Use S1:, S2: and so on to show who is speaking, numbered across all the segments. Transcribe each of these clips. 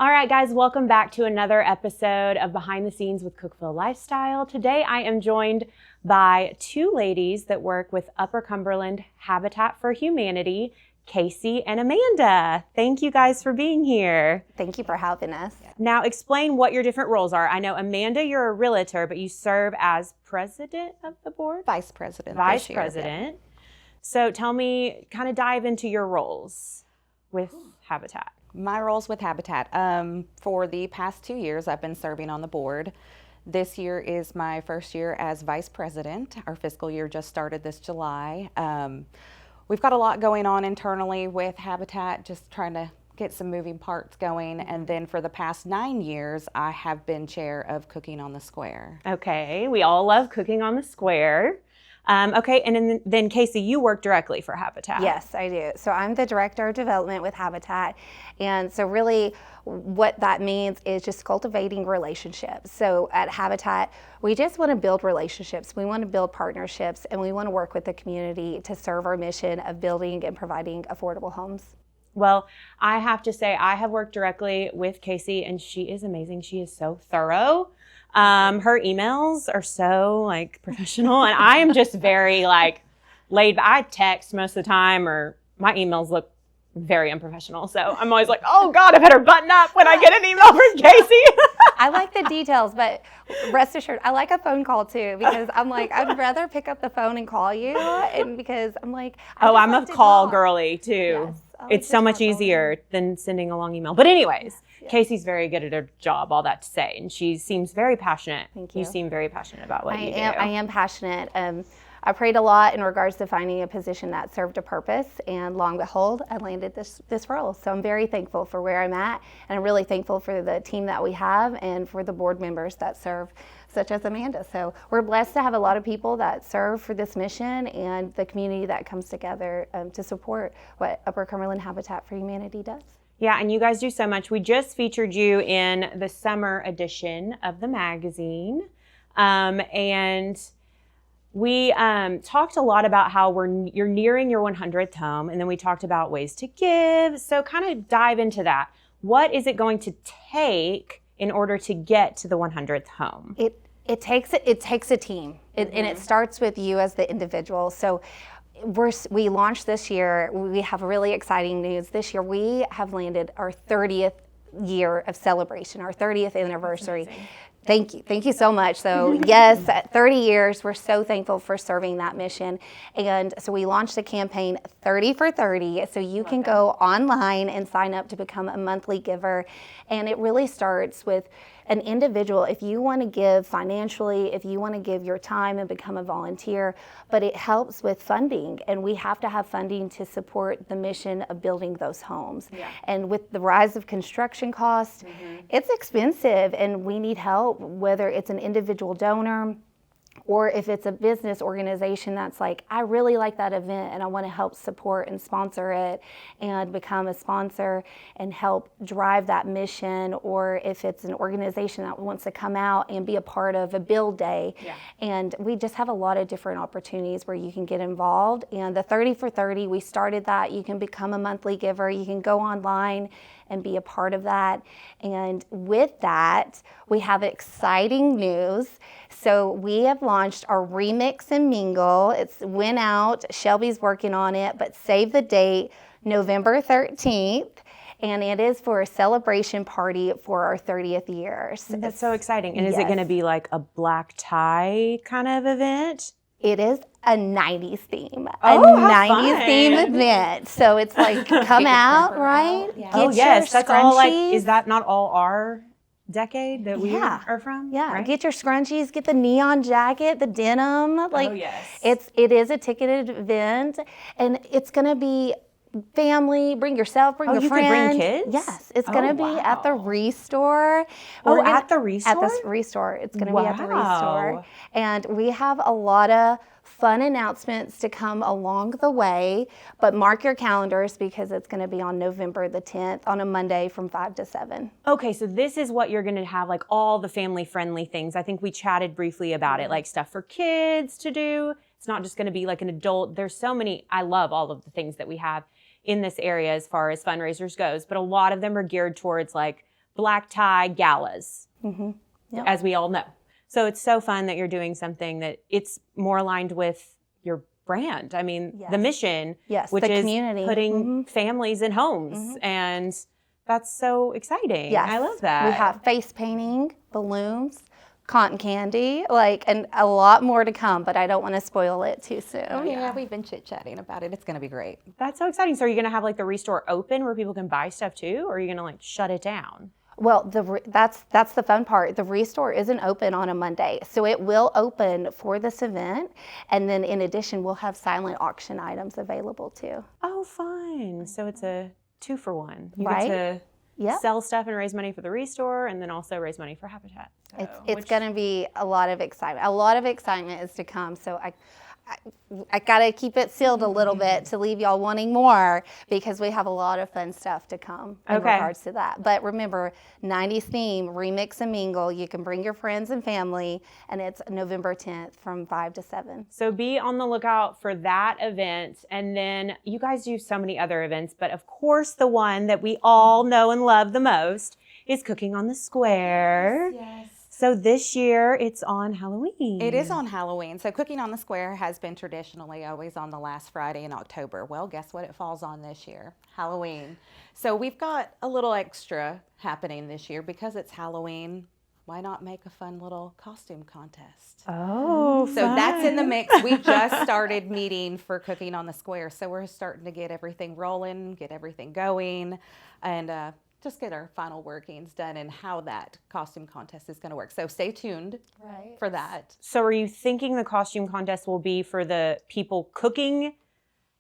S1: All right, guys, welcome back to another episode of Behind the Scenes with Cookeville Lifestyle. Today, I am joined by two ladies that work with Upper Cumberland Habitat for Humanity, Kasey and Amanda. Thank you guys for being here.
S2: Thank you for having us.
S1: Now, explain what your different roles are. I know, Amanda, you're a realtor, but you serve as president of the board?
S2: Vice president.
S1: Vice president. So tell me, kind of dive into your roles with Habitat.
S2: My roles with Habitat. For the past 2 years, I've been serving on the board. This year is my first year as vice president. Our fiscal year just started this July. We've got a lot going on internally with Habitat, just trying to get some moving parts going. And then for the past 9 years, I have been chair of Cooking on the Square.
S1: Okay, we all love Cooking on the Square. Okay, and then Kasey, you work directly for Habitat.
S3: Yes, I do. So I'm the director of development with Habitat. And so really what that means is just cultivating relationships. So at Habitat, we just want to build relationships. We want to build partnerships, and we want to work with the community to serve our mission of building and providing affordable homes.
S1: Well, I have to say, I have worked directly with Kasey, and she is amazing. She is so thorough. Her emails are so professional, and I am just very laid back. I text most of the time, or my emails look very unprofessional. So I'm always like, oh God, I better button up when I get an email from Kasey.
S3: I like the details, but rest assured, I like a phone call too, because I'm like, I'd rather pick up the phone and call you, and because I'm like,
S1: I'm a call girly too.
S3: Yes.
S1: It's so much easier than sending a long email. But anyways, yes. Kasey's very good at her job, all that to say. And she seems very passionate.
S3: Thank you.
S1: You seem very passionate about what you do.
S3: I am passionate. I prayed a lot in regards to finding a position that served a purpose. And long behold, I landed this role. So I'm very thankful for where I'm at. And I'm really thankful for the team that we have and for the board members that serve, such as Amanda. So we're blessed to have a lot of people that serve for this mission and the community that comes together to support what Upper Cumberland Habitat for Humanity does.
S1: Yeah, and you guys do so much. We just featured you in the summer edition of the magazine. And we talked a lot about how you're nearing your 100th home, and then we talked about ways to give. So kind of dive into that. What is it going to take in order to get to the 100th home?
S3: It takes a team, and it starts with you as the individual. So we launched this year. We have really exciting news. This year we have landed our 30th year of celebration, our 30th anniversary. Thank you so much. So yes, at 30 years, we're so thankful for serving that mission. And so we launched the campaign 30 for 30. So you can go online and sign up to become a monthly giver. And it really starts with an individual. If you want to give financially, if you want to give your time and become a volunteer, but it helps with funding. And we have to have funding to support the mission of building those homes. Yeah. And with the rise of construction costs, it's expensive, and we need help, whether it's an individual donor or if it's a business organization that's like, I really like that event and I want to help support and sponsor it and become a sponsor and help drive that mission, or if it's an organization that wants to come out and be a part of a build day. Yeah. And we just have a lot of different opportunities where you can get involved. And the 30 for 30, we started that. You can become a monthly giver. You can go online and be a part of that. And with that, we have exciting news. So we have launched our Remix and Mingle. It's went out. Shelby's working on it, but save the date, November 13th. And it is for a celebration party for our 30th year.
S1: That's so exciting. And is it going to be like a black tie kind of event?
S3: It is a 90s theme,
S1: a
S3: 90s theme event. So it's like, come out, right?
S1: Yeah. Yes, that's all is that not all our decade that we are from?
S3: Yeah,
S1: right?
S3: Get your scrunchies, get the neon jacket, the denim. It is a ticketed event, and it's gonna be family, bring yourself, bring your friend.
S1: Could bring kids?
S3: Yes, it's gonna be at the Restore.
S1: At the Restore?
S3: At the Restore. It's gonna be at the Restore. And we have a lot of fun announcements to come along the way, but mark your calendars because it's gonna be on November the 10th on a Monday from 5 to 7.
S1: Okay, so this is what you're gonna have, like all the family-friendly things. I think we chatted briefly about it, like stuff for kids to do. It's not just gonna be like an adult. There's so many, I love all of the things that we have in this area as far as fundraisers goes, but a lot of them are geared towards like black tie galas,
S3: Yep.
S1: as we all know. So it's so fun that you're doing something that it's more aligned with your brand. I mean, the mission, which
S3: the
S1: is
S3: community.
S1: putting families in homes. And that's so exciting.
S3: Yes.
S1: I love that.
S3: We have face painting, balloons, cotton candy, and a lot more to come, but I don't want to spoil it too soon.
S2: Oh, yeah, we've been chit-chatting about it. It's going to be great.
S1: That's so exciting. So are you going to have like the Restore open where people can buy stuff too? Or are you going to like shut it down?
S3: Well, that's the fun part. The Restore isn't open on a Monday, so it will open for this event, and then in addition, we'll have silent auction items available too.
S1: Oh, fun. So it's a 2-for-1. You
S3: Right.
S1: get to sell stuff and raise money for the Restore, and then also raise money for Habitat. So,
S3: It's going to be a lot of excitement. A lot of excitement is to come. So I got to keep it sealed a little bit to leave y'all wanting more, because we have a lot of fun stuff to come in regards to that. But remember, 90s theme, remix and mingle. You can bring your friends and family, and it's November 10th from 5 to 7.
S1: So be on the lookout for that event. And then you guys do so many other events, but of course the one that we all know and love the most is Cooking on the Square.
S2: Yes.
S1: So this year it's on Halloween.
S2: It is on Halloween. So Cooking on the Square has been traditionally always on the last Friday in October. Well, guess what it falls on this year? Halloween. So we've got a little extra happening this year because it's Halloween. Why not make a fun little costume contest?
S1: Oh,
S2: So that's in the mix. We just started meeting for Cooking on the Square. So we're starting to get everything rolling, get everything going, and just get our final workings done and how that costume contest is going to work. So stay tuned for that.
S1: So are you thinking the costume contest will be for the people cooking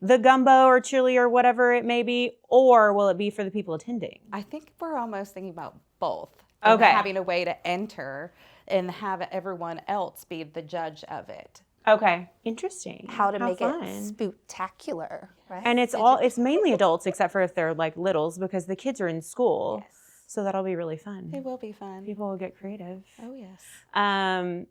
S1: the gumbo or chili or whatever it may be, or will it be for the people attending?
S2: I think we're almost thinking about both.
S1: Okay.
S2: And having a way to enter and have everyone else be the judge of it.
S1: Okay. Interesting.
S3: How to make
S1: fun.
S3: it spectacular, right?
S1: And it's mainly adults except for if they're like littles, because the kids are in school.
S3: Yes.
S1: So that'll be really fun.
S2: It will be fun.
S1: People will get creative.
S2: Oh, yes.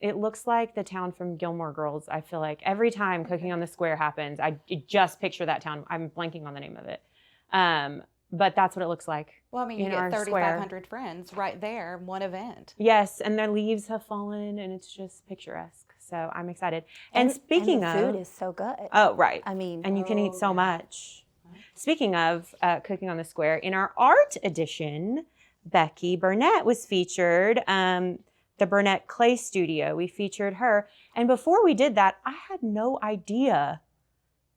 S1: It looks like the town from Gilmore Girls. I feel like every time Cooking on the Square happens, I just picture that town. I'm blanking on the name of it. But that's what it looks like.
S2: Well, I mean, you
S1: in
S2: get
S1: our
S2: 3,500 friends right there, one event.
S1: Yes, and their leaves have fallen, and it's just picturesque. So I'm excited. And speaking
S3: the
S1: of,
S3: food is so good.
S1: oh right,
S3: I mean,
S1: and you can eat so much. Speaking of Cooking on the Square, in our art edition, Becky Burnett was featured. The Burnett Clay Studio. We featured her, and before we did that, I had no idea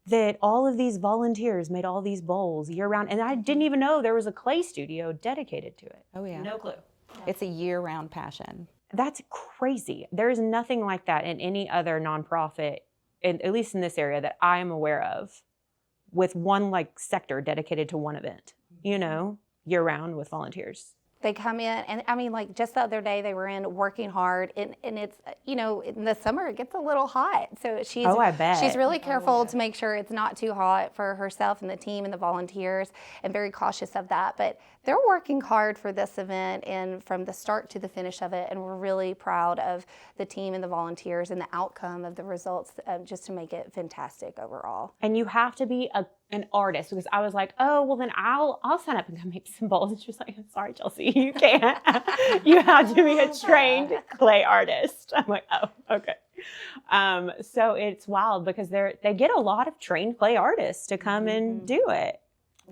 S1: that all of these volunteers made all these bowls year round, and I didn't even know there was a clay studio dedicated to it.
S2: Oh, yeah.
S1: No clue.
S2: It's a year-round passion.
S1: That's crazy. There's nothing like that in any other nonprofit, at least in this area that I am aware of, with one like sector dedicated to one event, year round with volunteers.
S3: They come in, and I mean, like just the other day, they were in working hard, and it's, in the summer, it gets a little hot. So she's
S1: I bet.
S3: she's really careful to make sure it's not too hot for herself and the team and the volunteers, and very cautious of that. But they're working hard for this event, and from the start to the finish of it, and we're really proud of the team and the volunteers and the outcome of the results, just to make it fantastic overall.
S1: And you have to be an artist, because I was like, oh, well then I'll sign up and come make some bowls. And she was like, I'm sorry, Chelsea, you can't. You have to be a trained clay artist. I'm like, oh, okay. So it's wild because they get a lot of trained clay artists to come and do it.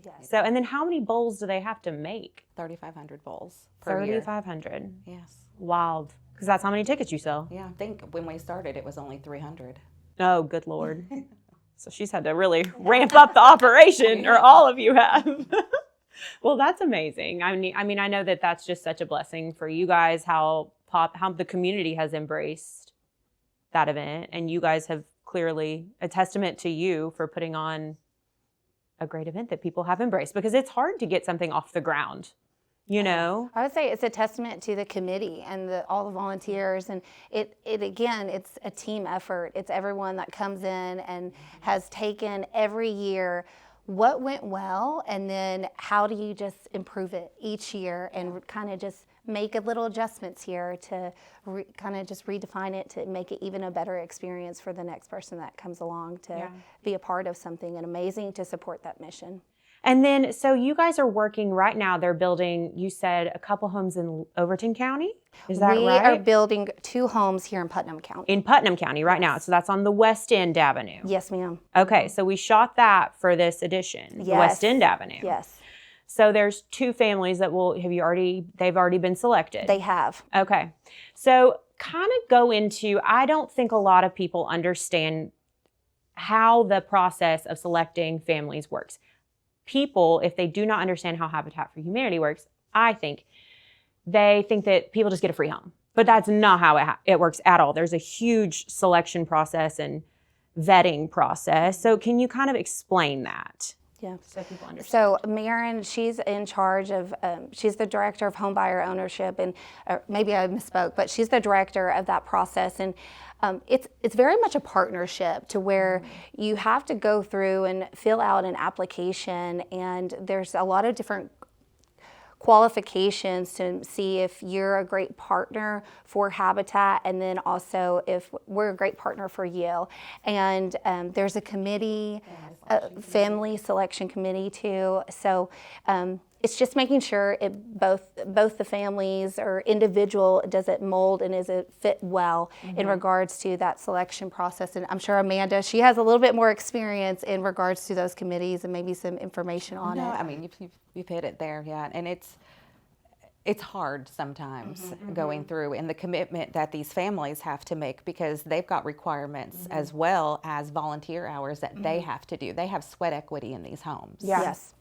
S3: Yes.
S1: So, and then how many bowls do they have to make?
S2: 3,500 bowls per year.
S1: 3,500.
S2: Yes.
S1: Wild. Because that's how many tickets you sell.
S2: Yeah, I think when we started, it was only 300.
S1: Oh, good Lord. So she's had to really ramp up the operation, or all of you have. Well, that's amazing. I mean, I know that that's just such a blessing for you guys, how the community has embraced that event, and you guys have clearly a testament to you for putting on a great event that people have embraced, because it's hard to get something off the ground,
S3: I would say it's a testament to the committee and all the volunteers, and it again, it's a team effort. It's everyone that comes in and has taken every year what went well, and then how do you just improve it each year, and kind of just make a little adjustments here to kind of just redefine it to make it even a better experience for the next person that comes along to be a part of something, and amazing to support that mission.
S1: And then, so you guys are working right now. They're building, you said, a couple homes in Overton County? Is that right?
S3: We are building 2 homes here in Putnam County.
S1: In Putnam County right now. So that's on the West End Avenue.
S3: Yes, ma'am.
S1: Okay, so we shot that for this edition, the West End Avenue.
S3: Yes.
S1: So there's 2 families that they've already been selected.
S3: They have.
S1: Okay. So kind of go into, I don't think a lot of people understand how the process of selecting families works. People, if they do not understand how Habitat for Humanity works, I think they think that people just get a free home. But that's not how it works at all. There's a huge selection process and vetting process. So can you kind of explain that?
S3: Yeah.
S1: So people understand.
S3: So Maren, she's in charge of, she's the director of home buyer ownership, and maybe I misspoke, but she's the director of that process. And it's very much a partnership to where you have to go through and fill out an application, and there's a lot of different qualifications to see if you're a great partner for Habitat, and then also if we're a great partner for you. And there's a committee, family selection committee too. So it's just making sure both the families or individual, does it mold and does it fit well in regards to that selection process. And I'm sure Amanda, she has a little bit more experience in regards to those committees and maybe some information on it.
S2: I mean, you've hit it there, yeah. And it's hard sometimes going through, and the commitment that these families have to make, because they've got requirements as well as volunteer hours that they have to do. They have sweat equity in these homes.
S3: Yeah. Yes.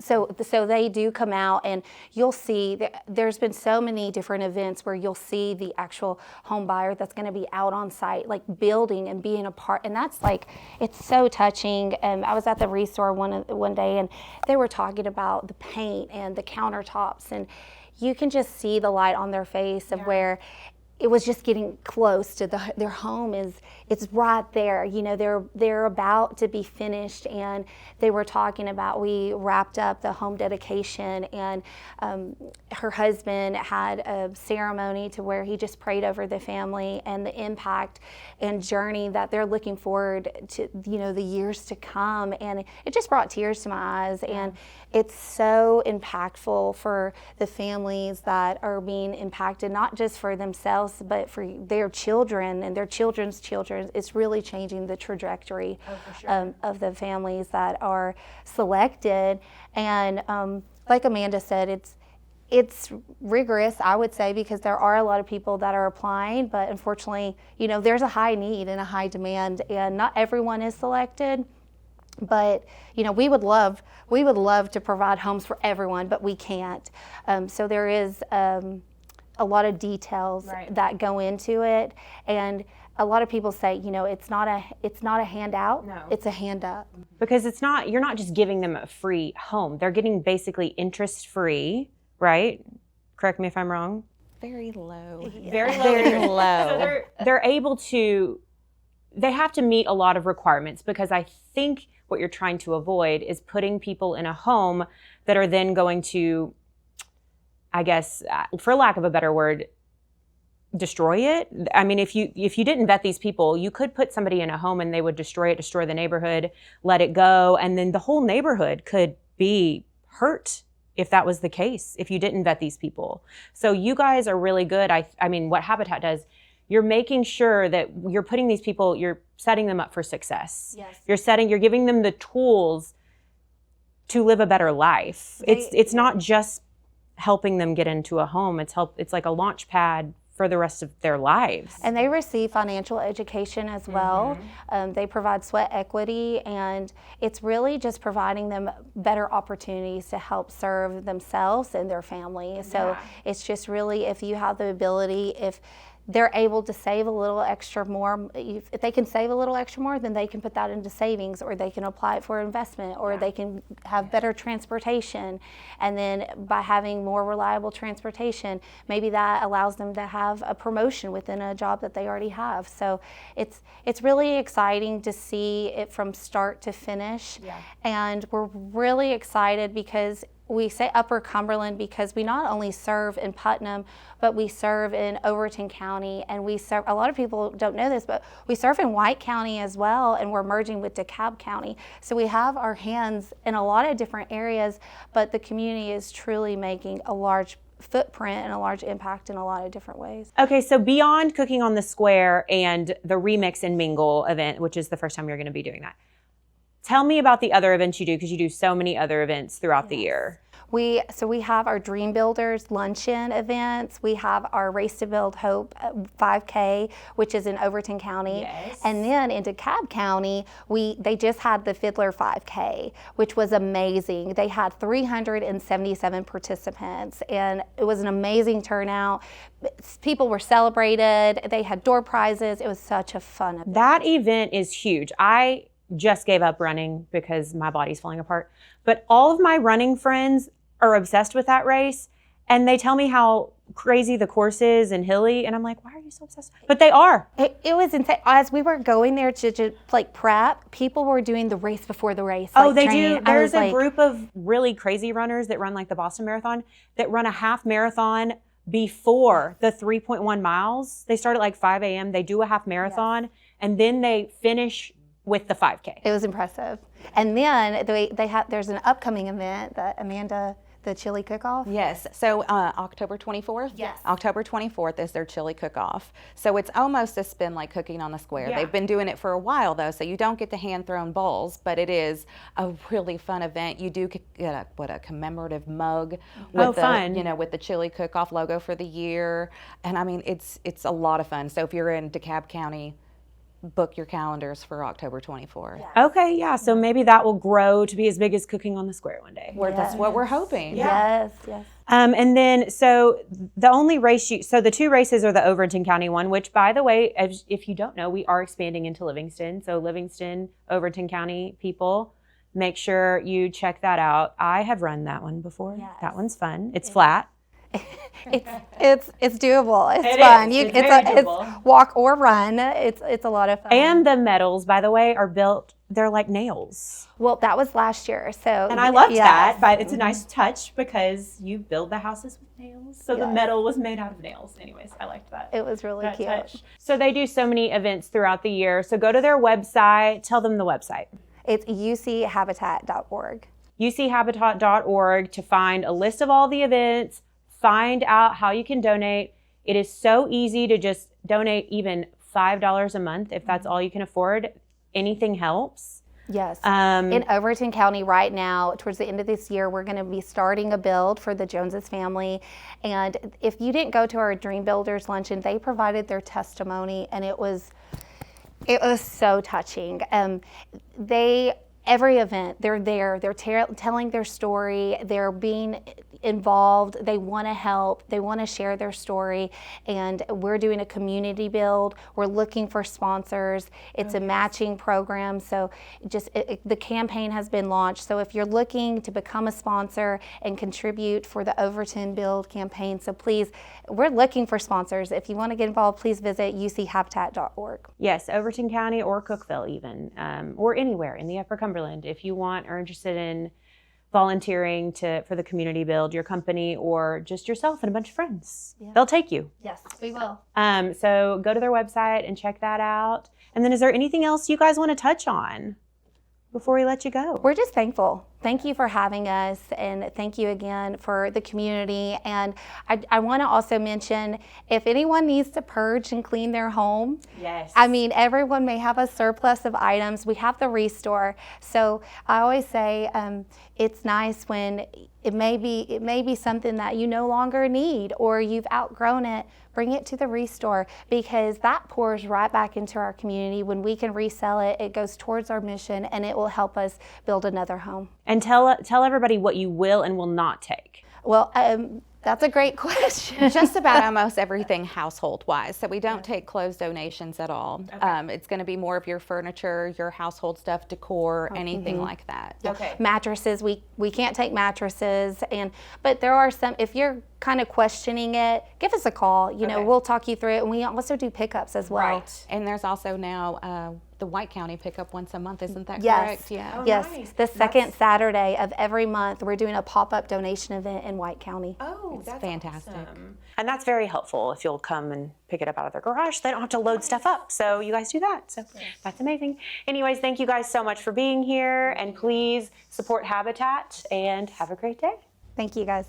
S3: So they do come out, and you'll see there's been so many different events where you'll see the actual home buyer that's going to be out on site, like building and being a part. And that's like, it's so touching. I was at the Restore one day, and they were talking about the paint and the countertops, and you can just see the light on their face of where it was just getting close to their home it's right there. You know, they're about to be finished, and they were talking about, we wrapped up the home dedication, and her husband had a ceremony to where he just prayed over the family and the impact and journey that they're looking forward to, you know, the years to come. And it just brought tears to my eyes. And it's so impactful for the families that are being impacted, not just for themselves, but for their children and their children's children. It's really changing the trajectory of the families that are selected. And like Amanda said, it's rigorous, I would say, because there are a lot of people that are applying, but unfortunately, you know, there's a high need and a high demand, and not everyone is selected. But you know, we would love to provide homes for everyone, but we can't. So there is a lot of details that go into it, and a lot of people say, you know, it's not a handout. No. It's a hand up.
S1: Because you're not just giving them a free home. They're getting basically interest free, right? Correct me if I'm wrong.
S2: Very low.
S1: Very low.
S2: Very low.
S1: So they're able to. They have to meet a lot of requirements, because I think what you're trying to avoid is putting people in a home that are then going to, I guess, for lack of a better word, destroy it. I mean, if you didn't vet these people, you could put somebody in a home and they would destroy the neighborhood, let it go, and then the whole neighborhood could be hurt if that was the case, if you didn't vet these people. So you guys are really good. I mean, what Habitat does, you're making sure that you're putting these people, you're setting them up for success. Yes. You're giving them the tools to live a better life. It's not just helping them get into a home. It's like a launch pad for the rest of their lives.
S3: And they receive financial education as well. They provide sweat equity, and it's really just providing them better opportunities to help serve themselves and their family. So it's just really, if you have the ability, if they're able to save a little extra more, if they can save a little extra more, then they can put that into savings, or they can apply it for investment, or they can have better transportation. And then by having more reliable transportation, maybe that allows them to have a promotion within a job that they already have. So it's really exciting to see it from start to finish. And we're really excited because we say Upper Cumberland because we not only serve in Putnam, but we serve in Overton County, and we serve, a lot of people don't know this, but we serve in White County as well, and we're merging with DeKalb County. So we have our hands in a lot of different areas, but the community is truly making a large footprint and a large impact in a lot of different ways.
S1: Okay, so beyond Cooking on the Square and the Remix and Mingle event, which is the first time you're going to be doing that, tell me about the other events you do, because you do so many other events throughout the year.
S3: We have our Dream Builders luncheon events. We have our Race to Build Hope 5K, which is in Overton County.
S1: Yes.
S3: And then in DeKalb County, they just had the Fiddler 5K, which was amazing. They had 377 participants, and it was an amazing turnout. People were celebrated. They had door prizes. It was such a fun event.
S1: That event is huge. I just gave up running because my body's falling apart. But all of my running friends are obsessed with that race, and they tell me how crazy the course is and hilly, and I'm like, why are you so obsessed? But they are.
S3: It was insane. As we were going there to like prep, people were doing the race before the race.
S1: Oh,
S3: like,
S1: they
S3: training.
S1: do. There's a group of really crazy runners that run like the Boston Marathon, that run a half marathon before the 3.1 miles. They start at like 5 a.m. They do a half marathon, and then they finish with the 5K.
S3: It was impressive. And then there's an upcoming event that Amanda, the chili cook-off.
S2: Yes, so October 24th?
S3: Yes.
S2: October 24th is their chili cook-off. So it's almost a spin like Cooking on the Square.
S1: Yeah.
S2: They've been doing it for a while though, so you don't get the hand-thrown bowls, but it is a really fun event. You do get a commemorative mug with
S1: fun.
S2: With the chili cook-off logo for the year. And I mean, it's a lot of fun. So if you're in DeKalb County, book your calendars for October 24th.
S3: Yeah.
S1: Okay, yeah, so maybe that will grow to be as big as Cooking on the Square one day.
S2: That's what we're hoping.
S3: Yes, yes.
S1: And then, so the only race the two races are the Overton County one, which, by the way, if you don't know, we are expanding into Livingston. So Livingston, Overton County people, make sure you check that out. I have run that one before.
S3: Yes.
S1: That one's fun. It's flat.
S3: It's doable. It's
S1: It
S3: fun.
S1: is. It's very doable.
S3: It's walk or run. It's a lot of fun.
S1: And the medals, by the way, are built. They're like nails.
S3: Well, that was last year. So
S1: And I loved
S3: yes.
S1: that, but it's a nice touch because you build the houses with nails. So the
S3: Yes.
S1: medal was made out of nails. Anyways, I liked that.
S3: It was really
S1: that
S3: cute.
S1: touch. So they do so many events throughout the year. So go to their website. Tell them the website.
S3: It's uchabitat.org.
S1: uchabitat.org to find a list of all the events, find out how you can donate. It is so easy to just donate even $5 a month if that's all you can afford. Anything helps.
S3: Yes. In Overton County right now, towards the end of this year, we're going to be starting a build for the Joneses family. And if you didn't go to our Dream Builders luncheon, they provided their testimony, and it was so touching. Every event, they're there, they're telling their story, they're being involved, they want to help, they want to share their story, and we're doing a community build. We're looking for sponsors. It's a matching program, so the campaign has been launched. So if you're looking to become a sponsor and contribute for the Overton Build campaign, so please, we're looking for sponsors. If you want to get involved, please visit uchabitat.org.
S1: Yes, Overton County or Cookeville even, or anywhere in the Upper Cumberland. If you want or are interested in volunteering for the community build, your company, or just yourself and a bunch of friends, they'll take you.
S3: Yes, we will.
S1: So go to their website and check that out. And then is there anything else you guys want to touch on before we let you go?
S3: We're just thankful. Thank you for having us, and thank you again for the community. And I want to also mention, if anyone needs to purge and clean their home,
S1: yes.
S3: I mean, everyone may have a surplus of items. We have the Restore. So I always say it's nice when it may be something that you no longer need or you've outgrown it. Bring it to the Restore, because that pours right back into our community. When we can resell it, it goes towards our mission, and it will help us build another home.
S1: And tell everybody what you will and will not take.
S3: Well, that's a great question.
S2: Just about almost everything household-wise. So we don't take closed donations at all.
S1: Okay.
S2: It's going to be more of your furniture, your household stuff, decor, anything like that.
S1: Okay.
S3: Mattresses, we can't take mattresses, but there are some. If you're kind of questioning it, give us a call. You know, we'll talk you through it, and we also do pickups as well.
S1: Right.
S2: And there's also now the White County pickup once a month. Isn't that
S3: Yes.
S2: correct? Yeah.
S1: Oh,
S3: Yes,
S1: nice.
S3: the second Saturday of every month, we're doing a pop-up donation event in White County.
S1: Oh,
S2: It's
S1: that's
S2: fantastic.
S1: awesome. And that's very helpful if you'll come and pick it up out of their garage. They don't have to load stuff up. So you guys do that. So that's amazing. Anyways, thank you guys so much for being here. And please support Habitat and have a great day.
S3: Thank you, guys.